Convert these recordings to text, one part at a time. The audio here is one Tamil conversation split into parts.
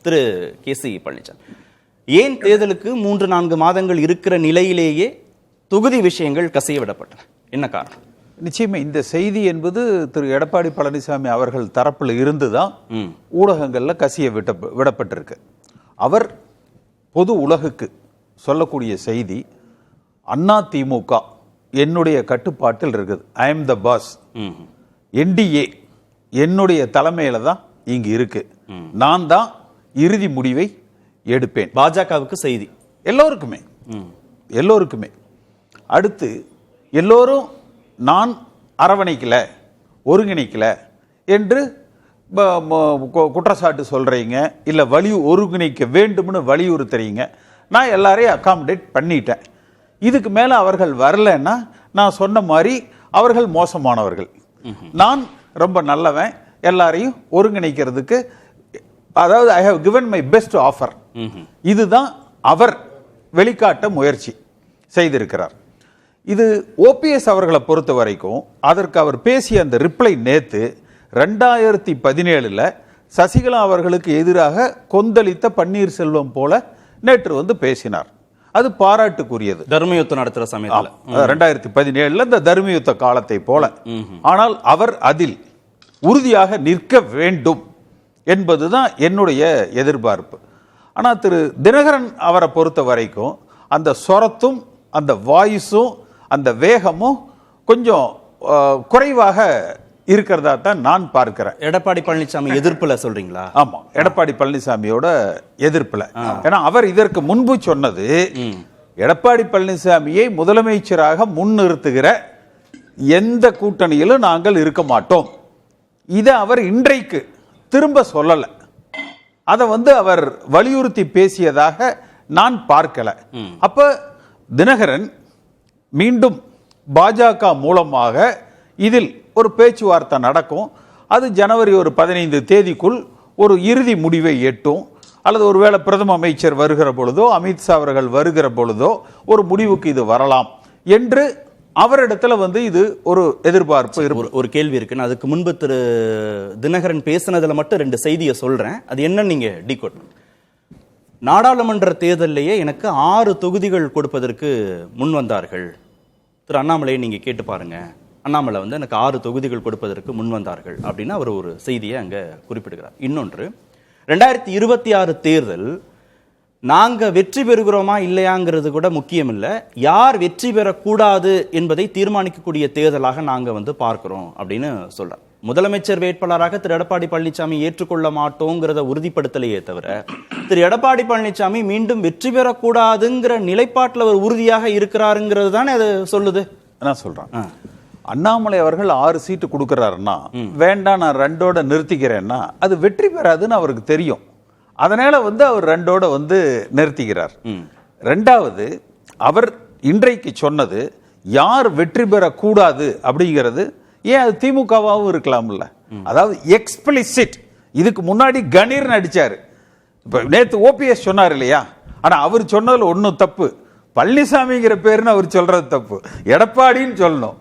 திரு கே.சி. பழனிசாமி, ஏன் தேர்தலுக்கு 3-4 மாதங்கள் இருக்கிற நிலையிலேயே தொகுதி விஷயங்கள் கசிய விடப்பட்டன? என்ன காரணம்? நிச்சயமா இந்த செய்தி என்பது திரு எடப்பாடி பழனிசாமி அவர்கள் தரப்புல இருந்துதான் ஊடகங்கள்ல கசிய விடப்பட்டிருக்கு. அவர் பொது உலகுக்கு சொல்லக்கூடிய செய்தி, அதிமுக என்னுடைய கட்டுப்பாட்டில் இருக்குது, I am the boss, NDA என்னுடைய தலைமையில தான் இங்கு இருக்கு, நான் தான் இறுதி முடிவை எடுப்பேன். பாஜகவுக்கு செய்தி எல்லோருக்குமே. அடுத்து எல்லோரும் நான் அரவணைக்கல, ஒருங்கிணைக்கல என்று குற்றச்சாட்டு சொல்றீங்க, இல்ல ஒருங்கிணைக்க வேண்டும்னு வலியுறுத்துறீங்க. நான் எல்லாரையும் அகாமடேட் பண்ணிட்டேன். இதுக்கு மேல அவர்கள் வரலன்னா நான் சொன்ன மாதிரி அவர்கள் மோசமானவர்கள், நான் ரொம்ப நல்லவன், எல்லாரையும் ஒருங்கிணைக்கிறதுக்கு, அதாவது I have given my best offer. இதுதான் அவர் வெளிக்காட்ட முயற்சி செய்திருக்கிறார். இது ஓபிஎஸ் அவர்களை பொறுத்த வரைக்கும் அதற்கு அவர் பேசிய அந்த ரிப்ளை நேத்து 2017 சசிகலா அவர்களுக்கு எதிராக கொந்தளித்த பன்னீர்செல்வம் போல நேற்று வந்து பேசினார். அது பாராட்டுக்குரியது. தர்மயுத்தம் நடத்துற சமயத்தில் 2017 இந்த தர்மயுத்த காலத்தை போல. ஆனால் அவர் அதில் உறுதியாக நிற்க வேண்டும் என்பதுதான் என்னுடைய எதிர்பார்ப்பு. ஆனால் திரு தினகரன் அவரை பொறுத்த வரைக்கும் அந்த சொரத்தும் அந்த வாய்ஸும் அந்த வேகமும் கொஞ்சம் குறைவாக இருக்கிறதா தான் நான் பார்க்கிறேன். எடப்பாடி பழனிசாமி எதிர்ப்புல சொல்றீங்களா? ஆமா, எடப்பாடி பழனிசாமியோட எதிர்ப்புல. ஏன்னா அவர் இதற்கு முன்பு சொன்னது, எடப்பாடி பழனிசாமியை முதலமைச்சராக முன்னிறுத்துகிற எந்த கூட்டணியிலும் நாங்கள் இருக்க மாட்டோம். இதை அவர் இன்றைக்கு திரும்ப சொல்லல. அதை வந்து அவர் வலியுறுத்தி பேசியதாக நான் பார்க்கல. அப்ப தினகரன் மீண்டும் பாஜக மூலமாக இதில் ஒரு பேச்சுவார்த்தை நடக்கும். அது ஜனவரி 15 தேதிக்குள் ஒரு இறுதி முடிவை எட்டும். அல்லது ஒருவேளை பிரதம அமைச்சர் வருகிற பொழுதோ, அமித்ஷா அவர்கள் வருகிற பொழுதோ ஒரு முடிவுக்கு இது வரலாம் என்று அவரிடத்துல வந்து இது ஒரு எதிர்பார்ப்பு இருக்கு. ஒரு கேள்வி இருக்கு. அதுக்கு முன்பு திரு தினகரன் பேசினதுல மட்டும் 2 செய்தியை சொல்றேன். அது என்ன நீங்க டீகோட். நாடாளுமன்ற தேர்தலிலேயே எனக்கு 6 தொகுதிகள் கொடுப்பதற்கு முன் வந்தார்கள். திரு அண்ணாமலையை நீங்க கேட்டு பாருங்க. அண்ணாமலை வந்து எனக்கு 6 தொகுதிகள் கொடுப்பதற்கு முன் வந்தார்கள் அப்படின்னு அவர் ஒரு செய்தியை அங்க குறிப்பிடுகிறார். இன்னொன்று, 2026 தேர்தல் நாங்க வெற்றி பெறுகிறோமா இல்லையாங்கிறது கூட முக்கியம் இல்லை, யார் வெற்றி பெறக்கூடாது என்பதை தீர்மானிக்கக்கூடிய தேர்தலாக நாங்க வந்து பார்க்கிறோம் அப்படின்னு சொல்றார். முதலமைச்சர் வேட்பாளராக திரு எடப்பாடி பழனிசாமி ஏற்றுக்கொள்ள மாட்டோங்கிறத உறுதிப்படுத்தலையே தவிர, திரு எடப்பாடி பழனிசாமி மீண்டும் வெற்றி பெறக்கூடாதுங்கிற நிலைப்பாட்டில் அவர் உறுதியாக இருக்கிறாருங்கிறது தானே அது சொல்லுது. நான் சொல்றேன், அண்ணாமலை அவர்கள் 6 சீட்டு கொடுக்கிறாருன்னா, வேண்டாம் நான் 2ஓட நிறுத்திக்கிறேன்னா அது வெற்றி பெறாதுன்னு அவருக்கு தெரியும். அதனால வந்து அவர் 2ஓட வந்து நிறுத்திக்கிறார். 2வது, அவர் இன்றைக்கு சொன்னது யார் வெற்றி பெறக்கூடாது அப்படிங்கிறது, ஏன் அது திமுகவாகவும் இருக்கலாம்ல. அதாவது எக்ஸ்பிளிசிட். இதுக்கு முன்னாடி கணீர் நடிச்சாரு. இப்ப நேத்து ஓபிஎஸ் சொன்னார் இல்லையா, ஆனா அவர் சொன்னதுல ஒன்னும் தப்பு. பழனிசாமிங்கிற பேருன்னு அவர் சொல்றது தப்பு. எடப்பாடின்னு சொல்லணும்.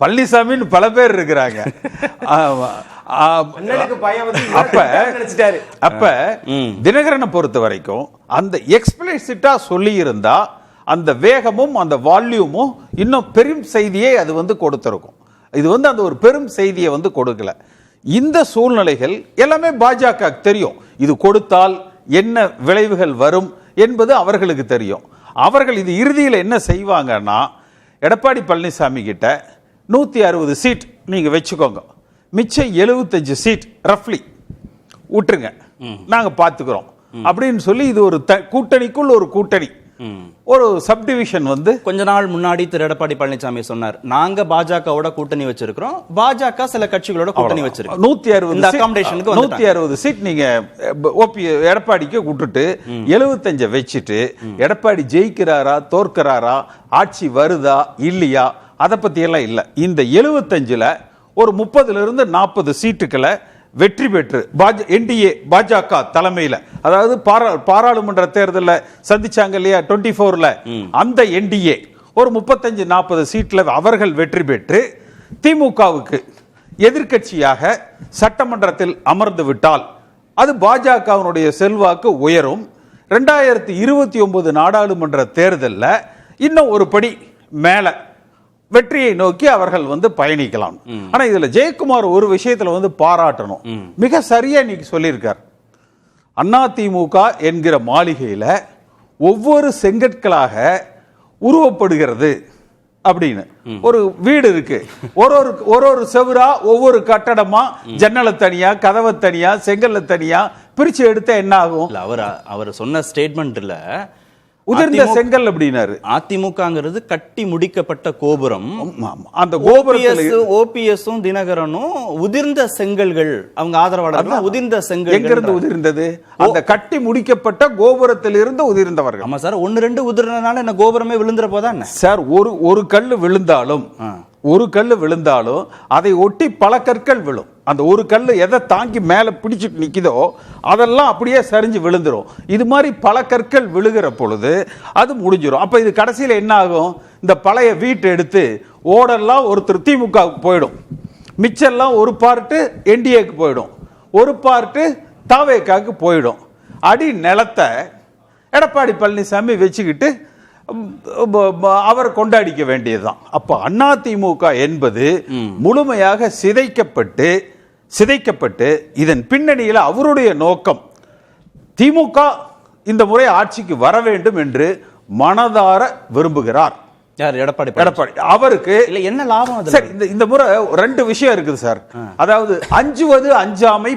பழனிசாமின்னு பல பேர் இருக்கிறாங்க. அப்ப தினகரனை பொறுத்த வரைக்கும் அந்த எக்ஸ்பிளிசிட்டா சொல்லி இருந்தா அந்த வேகமும் அந்த வால்யூமும் இன்னும் பெரும் செய்தியை அது வந்து கொடுத்திருக்கும். இது வந்து அந்த ஒரு பெரும் செய்தியை வந்து கொடுக்கல. இந்த சூழ்நிலைகள் எல்லாமே பாஜக தெரியும். இது கொடுத்தால் என்ன விளைவுகள் வரும் என்பது அவர்களுக்கு தெரியும். அவர்கள் இது இறுதியில் என்ன செய்வாங்கன்னா, எடப்பாடி பழனிசாமி கிட்ட 160 சீட் நீங்க வச்சுக்கோங்க, மிச்சம் 75 சீட் ரஃப்லி விட்டுருங்க, நாங்க பாத்துக்கிறோம் அப்படின்னு சொல்லி, இது ஒரு கூட்டணிக்குள் ஒரு கூட்டணி, ஒரு சப்டிவிஷன் வந்து கொஞ்ச நாள் முன்னாடி திரு எடப்பாடி பழனிசாமி சொன்னார், நாங்க பாஜகவோட கூட்டணி வச்சிருக்கிறோம், பாஜக சில கட்சிகளோட கூட்டணி வச்சிருக்கோம், 160 சீட் நீங்க எடப்பாடிக்கு விட்டுட்டு 75 வச்சுட்டு, எடப்பாடி ஜெயிக்கிறாரா தோற்கிறாரா, ஆட்சி வருதா இல்லையா, அதை பத்தி எல்லாம் இல்ல. இந்த 75ல ஒரு 30 to 40 சீட்டுகளை வெற்றி பெற்று என்டிஏ பாஜக தலைமையில, அதாவது பாராளுமன்ற தேர்தலில் சந்திச்சாங்க இல்லையா 24ல, அந்த என்டிஏ ஒரு 35-40 சீட்ல அவர்கள் வெற்றி பெற்று திமுகவுக்கு எதிர்க்கட்சியாக சட்டமன்றத்தில் அமர்ந்து விட்டால் அது பாஜகவினுடைய செல்வாக்கு உயரும். 2029 நாடாளுமன்ற தேர்தலில் இன்னும் ஒரு படி மேல வெற்றியை நோக்கி அவர்கள் பயணிக்கலாம். ஆனா இதுல ஜெயக்குமார் ஒரு விஷயத்துல பாராட்டணும். மிக சரியா இன்னைக்கு சொல்லியிருக்கார். அதிமுக என்கிற மாளிகையில ஒவ்வொரு செங்கற்களாக உருவப்படுகிறது அப்படின்னு. ஒரு வீடு இருக்கு, ஒரு செவுரா ஒவ்வொரு கட்டடமா, ஜன்னலை தனியா, கதவை தனியா, செங்கல்ல தனியா பிரிச்சு எடுத்தா என்ன ஆகும்? அவர் சொன்ன ஸ்டேட்மெண்ட்ல உதிர்ந்த செங்கல் அப்படின்னாரு. அதிமுகங்கிறது கட்டி முடிக்கப்பட்ட கோபுரம். அந்த கோபுரத்துல ஓபிஎஸும் தினகரனும் உதிர்ந்த செங்கல்கள், அவங்க ஆதரவாளர்கள் உதிர்ந்த செங்கல். எங்கிருந்து உதிர்ந்தது? அந்த கட்டி முடிக்கப்பட்ட கோபுரத்திலிருந்து உதிர்ந்தவர்கள். ஆமா சார், 1-2 உதிர்றதுனால என்ன கோபுரமே விழுந்துற போதான் சார்? ஒரு கல்லு விழுந்தாலும் அதை ஒட்டி பல கற்கள் விழும். அந்த ஒரு கல்லு எதை தாங்கி மேல பிடிச்சிட்டு நிக்குதோ அதெல்லாம் அப்படியே சரிஞ்சு விழுந்துரும். இது மாதிரி பல கற்கள் விழுகிற பொழுது அது முடிஞ்சிடும். அப்ப இது கடைசியில என்ன ஆகும்? இந்த பழைய வீட்டை எடுத்து ஓடெல்லாம் ஒருத்தர் திமுகவுக்கு போயிடும், மிச்செல்லாம் ஒரு பார்ட்டு என்டிஏக்கு போயிடும், ஒரு பார்ட்டு தாவேக்காவுக்கு போயிடும். அடி நிலத்தை எடப்பாடி பழனிசாமி வச்சுக்கிட்டு அவர் கொண்டாடிக்க வேண்டியதுதான். அப்ப அதிமுக என்பது முழுமையாக சிதைக்கப்பட்டு இதன் பின்னணியில் அவருடைய நோக்கம் திமுக இந்த முறை ஆட்சிக்கு வர வேண்டும் என்று மனதார விரும்புகிறார். எடப்பாடி அவருக்கு என்ன லாபம்? சார், இந்த முறை 2 விஷயம் இருக்குது சார். அதாவது அஞ்சுவது அஞ்சாமை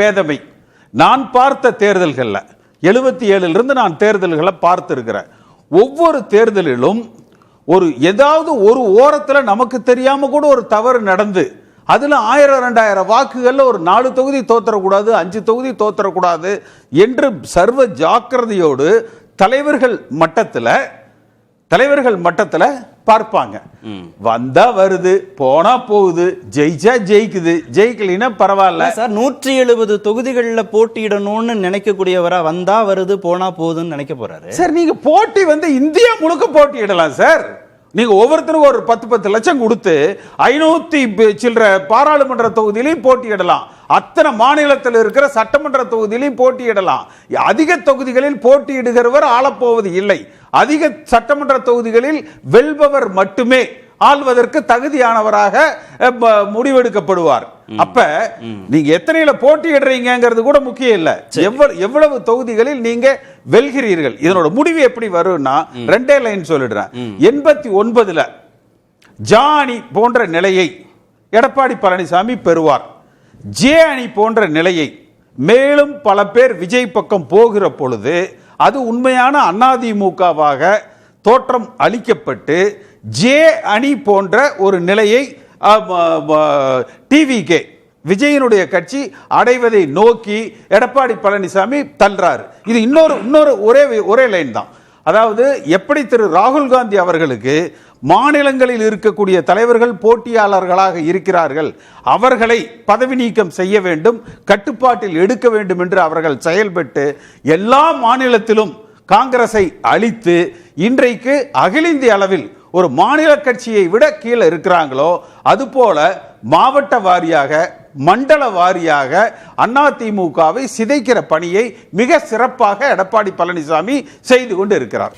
பேதமை. நான் பார்த்த தேர்தல்கள்ல 77 இருந்து நான் தேர்தல்களை பார்த்திருக்கிறேன். ஒவ்வொரு தேர்தலிலும் ஏதாவது ஒரு ஓரத்துல நமக்கு தெரியாம கூட ஒரு தவறு நடந்து அதுல 1000-2000 வாக்குகள்ல ஒரு 4 தொகுதி தோத்தரக்கூடாது, 5 தொகுதி தோத்தரக்கூடாது என்று சர்வ ஜாக்கிரதையோடு தலைவர்கள் மட்டத்துல பார்ப்பாங்க. வந்தா வருது, போனா போகுது, ஜெயிச்சா ஜெயிக்குது, ஜெயிக்கலைன்னா பரவாயில்ல. சார், 170 தொகுதிகளில் போட்டியிடணும்னு நினைக்கக்கூடியவரா வந்தா வருது போனா போகுதுன்னு நினைக்க போறாரு. சார், நீங்க போட்டி இந்தியா முழுக்க போட்டியிடலாம் சார். நீங்க ஒவ்வொருத்தருக்கும் ஒரு 10 லட்சம் கொடுத்து 500 சில்லற பாராளுமன்ற தொகுதியிலையும் போட்டியிடலாம். அத்தனை மாநிலத்தில் இருக்கிற சட்டமன்ற தொகுதியிலையும் போட்டியிடலாம். அதிக தொகுதிகளில் போட்டியிடுகிறவர் ஆளப்போவது இல்லை. அதிக சட்டமன்ற தொகுதிகளில் வெல்பவர் மட்டுமே ஆள்வதற்கு தகுதியானவராக முடிவெடுக்கப்படுவார். அப்ப நீங்க எத்தனையில போட்டியிடுறீங்கிறது கூட முக்கியம் இல்ல, எவ்வளவு தொகுதிகளில் நீங்க வெல்கிறீர்கள். இதனோட முடிவு எப்படி வரும்னா 2 லைன் சொல்லிடுறேன். 89 ஜா அணி போன்ற நிலையை எடப்பாடி பழனிசாமி பெறுவார். ஜே அணி போன்ற நிலையை மேலும் பல பேர் விஜய் பக்கம் போகிற பொழுது அது உண்மையான அதிமுகவாக தோற்றம் அளிக்கப்பட்டு ஜே அணி போன்ற ஒரு நிலையை டிவிகே விஜயனுடைய கட்சி அடைவதை நோக்கி எடப்பாடி பழனிசாமி தள்ளுறாரு. இது இன்னொரு ஒரே லைன் தான். அதாவது எப்படி திரு ராகுல் காந்தி அவர்களுக்கு மாநிலங்களில் இருக்கக்கூடிய தலைவர்கள் போட்டியாளர்களாக இருக்கிறார்கள், அவர்களை பதவி நீக்கம் செய்ய வேண்டும், கட்டுப்பாட்டில் எடுக்க வேண்டும் என்று அவர்கள் செயல்பட்டு எல்லா மாநிலத்திலும் காங்கிரஸை அழித்து இன்றைக்கு அகில இந்திய அளவில் ஒரு மாநில கட்சியை விட கீழே இருக்கிறாங்களோ அதுபோல மாவட்ட வாரியாக மண்டல வாரியாக அதிமுகவை சிதைக்கிற பணியை மிக சிறப்பாக எடப்பாடி பழனிசாமி செய்து கொண்டு இருக்கிறார்.